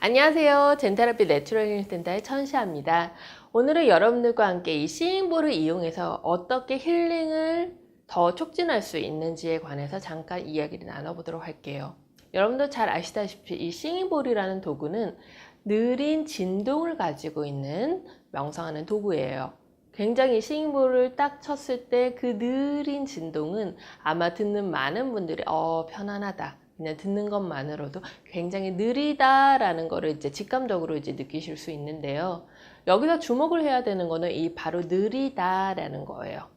안녕하세요. 젠테라피 내추럴 힐링 센터의 천시아입니다. 오늘은 여러분들과 함께 이 싱잉볼을 이용해서 어떻게 힐링을 더 촉진할 수 있는지에 관해서 잠깐 이야기를 나눠보도록 할게요. 여러분도 잘 아시다시피 이 싱잉볼이라는 도구는 느린 진동을 가지고 있는 명상하는 도구예요. 굉장히 싱잉볼을 딱 쳤을 때 그 느린 진동은 아마 듣는 많은 분들이 편안하다, 그냥 듣는 것만으로도 굉장히 느리다라는 거를 이제 직감적으로 이제 느끼실 수 있는데요. 여기서 주목을 해야 되는 거는 이 바로 느리다라는 거예요.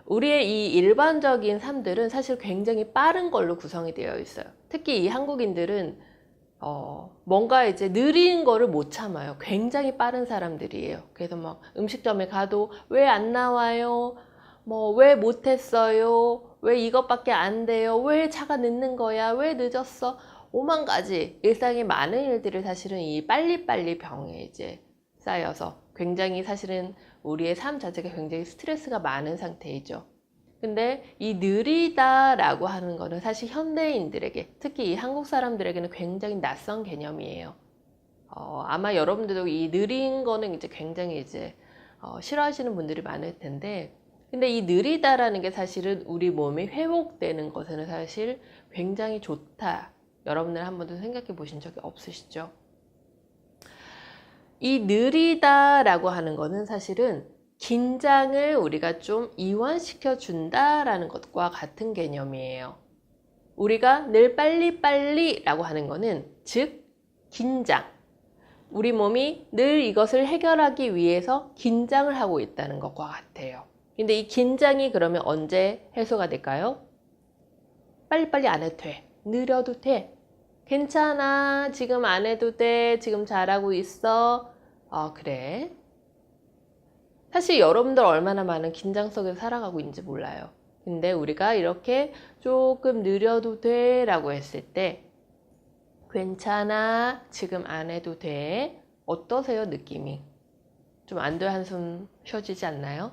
우리의 이 일반적인 삶들은 사실 굉장히 빠른 걸로 구성이 되어 있어요. 특히 이 한국인들은 뭔가 이제 느린 거를 못 참아요. 굉장히 빠른 사람들이에요. 그래서 막 음식점에 가도 왜 안 나와요? 왜 못했어요? 왜 이것밖에 안 돼요? 왜 차가 늦는 거야? 왜 늦었어? 오만 가지 일상의 많은 일들을 사실은 이 빨리빨리 병에 이제 쌓여서 굉장히 사실은 우리의 삶 자체가 굉장히 스트레스가 많은 상태이죠. 근데 이 느리다라고 하는 거는 사실 현대인들에게, 특히 이 한국 사람들에게는 굉장히 낯선 개념이에요. 아마 여러분들도 이 느린 거는 이제 굉장히 이제 싫어하시는 분들이 많을 텐데, 근데 이 느리다라는 게 사실은 우리 몸이 회복되는 것에는 사실 굉장히 좋다. 여러분들 한 번도 생각해 보신 적이 없으시죠? 이 느리다라고 하는 거는 사실은 긴장을 우리가 좀 이완시켜 준다라는 것과 같은 개념이에요. 우리가 늘 빨리빨리라고 하는 거는 즉 긴장. 우리 몸이 늘 이것을 해결하기 위해서 긴장을 하고 있다는 것과 같아요. 근데 이 긴장이 그러면 언제 해소가 될까요? 빨리빨리 안 해도 돼. 느려도 돼. 괜찮아. 지금 안 해도 돼. 지금 잘하고 있어. 그래. 사실 여러분들 얼마나 많은 긴장 속에서 살아가고 있는지 몰라요. 근데 우리가 이렇게 조금 느려도 돼 라고 했을 때 괜찮아. 지금 안 해도 돼. 어떠세요, 느낌이? 좀 안돼 한숨 쉬어지지 않나요?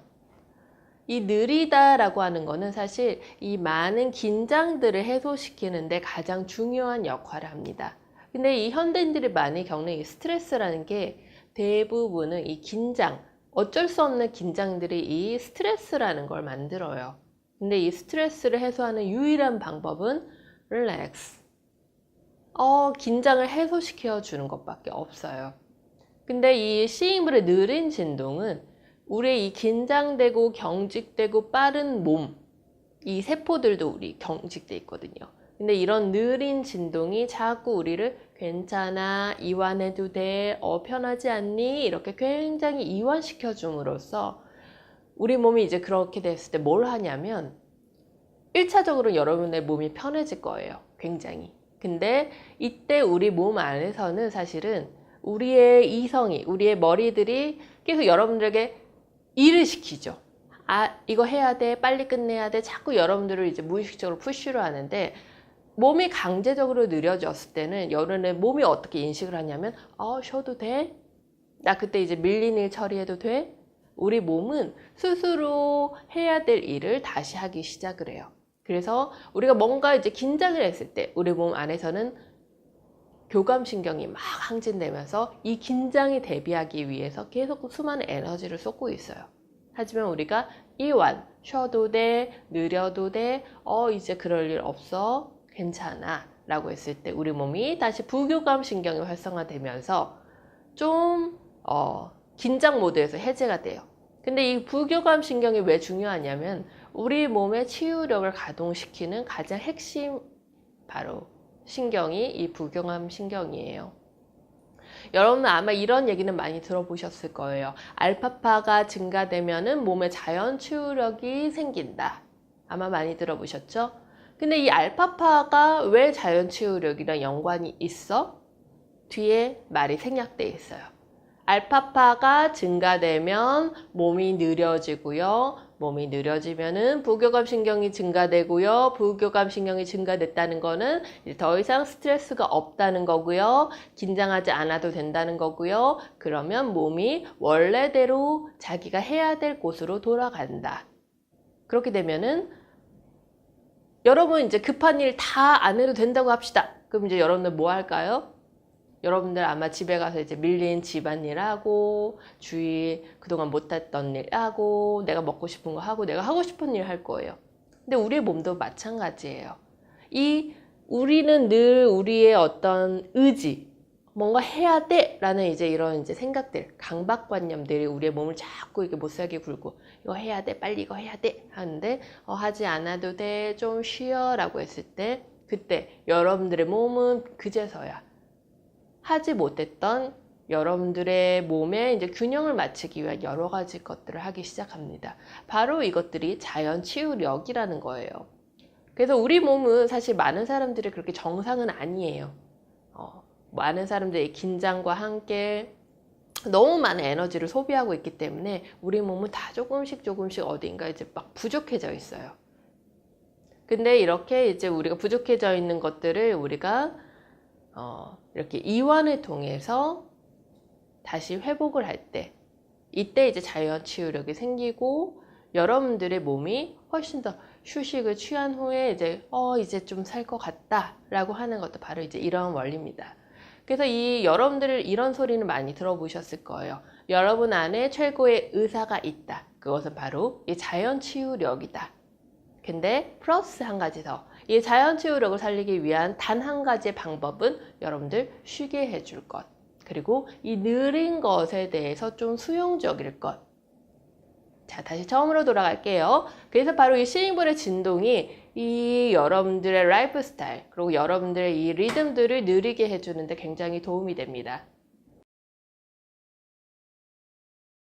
이 느리다라고 하는 거는 사실 이 많은 긴장들을 해소시키는데 가장 중요한 역할을 합니다. 근데 이 현대인들이 많이 겪는 이 스트레스라는 게 대부분은 이 긴장, 어쩔 수 없는 긴장들이 이 스트레스라는 걸 만들어요. 근데 이 스트레스를 해소하는 유일한 방법은 릴렉스. 긴장을 해소시켜 주는 것밖에 없어요. 근데 이 싱잉볼의 느린 진동은 우리의 이 긴장되고 경직되고 빠른 몸, 이 세포들도 우리 경직돼 있거든요. 근데 이런 느린 진동이 자꾸 우리를 괜찮아, 이완해도 돼, 편하지 않니? 이렇게 굉장히 이완시켜 줌으로써 우리 몸이 이제 그렇게 됐을 때 뭘 하냐면 1차적으로 여러분의 몸이 편해질 거예요. 굉장히. 근데 이때 우리 몸 안에서는 사실은 우리의 이성이, 우리의 머리들이 계속 여러분들에게 일을 시키죠. 이거 해야 돼, 빨리 끝내야 돼. 자꾸 여러분들을 이제 무의식적으로 푸쉬를 하는데, 몸이 강제적으로 느려졌을 때는 여러분의 몸이 어떻게 인식을 하냐면, 쉬어도 돼? 나 그때 이제 밀린 일 처리해도 돼? 우리 몸은 스스로 해야 될 일을 다시 하기 시작을 해요. 그래서 우리가 뭔가 이제 긴장을 했을 때 우리 몸 안에서는 교감신경이 막 항진되면서 이 긴장에 대비하기 위해서 계속 수많은 에너지를 쏟고 있어요. 하지만 우리가 이완, 쉬어도 돼, 느려도 돼, 이제 그럴 일 없어, 괜찮아 라고 했을 때 우리 몸이 다시 부교감신경이 활성화되면서 좀 긴장 모드에서 해제가 돼요. 근데 이 부교감신경이 왜 중요하냐면 우리 몸의 치유력을 가동시키는 가장 핵심 바로 신경이 이 부교감 신경이에요. 여러분은 아마 이런 얘기는 많이 들어보셨을 거예요. 알파파가 증가되면은 몸에 자연 치유력이 생긴다. 아마 많이 들어보셨죠? 근데 이 알파파가 왜 자연 치유력이랑 연관이 있어? 뒤에 말이 생략되어 있어요. 알파파가 증가되면 몸이 느려지고요. 몸이 느려지면은 부교감 신경이 증가되고요. 부교감 신경이 증가됐다는 거는 이제 더 이상 스트레스가 없다는 거고요. 긴장하지 않아도 된다는 거고요. 그러면 몸이 원래대로 자기가 해야 될 곳으로 돌아간다. 그렇게 되면은 여러분 이제 급한 일 다 안 해도 된다고 합시다. 그럼 이제 여러분들 뭐 할까요? 여러분들 아마 집에 가서 이제 밀린 집안일하고, 주위 그동안 못했던 일하고, 내가 먹고 싶은 거 하고, 내가 하고 싶은 일 할 거예요. 근데 우리의 몸도 마찬가지예요. 우리는 늘 우리의 어떤 의지, 뭔가 해야 돼! 라는 이제 이런 이제 생각들, 강박관념들이 우리의 몸을 자꾸 이렇게 못살게 굴고, 이거 해야 돼, 빨리 이거 해야 돼! 하는데, 하지 않아도 돼, 좀 쉬어 라고 했을 때, 그때 여러분들의 몸은 그제서야 하지 못했던 여러분들의 몸에 이제 균형을 맞추기 위한 여러 가지 것들을 하기 시작합니다. 바로 이것들이 자연 치유력이라는 거예요. 그래서 우리 몸은 사실 많은 사람들이 그렇게 정상은 아니에요. 많은 사람들이 긴장과 함께 너무 많은 에너지를 소비하고 있기 때문에 우리 몸은 다 조금씩 어딘가 이제 막 부족해져 있어요. 근데 이렇게 이제 우리가 부족해져 있는 것들을 우리가 이렇게 이완을 통해서 다시 회복을 할 때, 이때 이제 자연 치유력이 생기고 여러분들의 몸이 훨씬 더 휴식을 취한 후에 이제 좀 살 것 같다 라고 하는 것도 바로 이제 이런 원리입니다. 그래서 여러분들 이런 소리는 많이 들어보셨을 거예요. 여러분 안에 최고의 의사가 있다. 그것은 바로 이 자연 치유력이다. 근데 플러스 한 가지 더, 이 자연 치유력을 살리기 위한 단 한 가지의 방법은 여러분들 쉬게 해줄 것, 그리고 이 느린 것에 대해서 좀 수용적일 것. 자, 다시 처음으로 돌아갈게요. 그래서 바로 이 스윙볼의 진동이 이 여러분들의 라이프 스타일, 그리고 여러분들의 이 리듬들을 느리게 해주는데 굉장히 도움이 됩니다.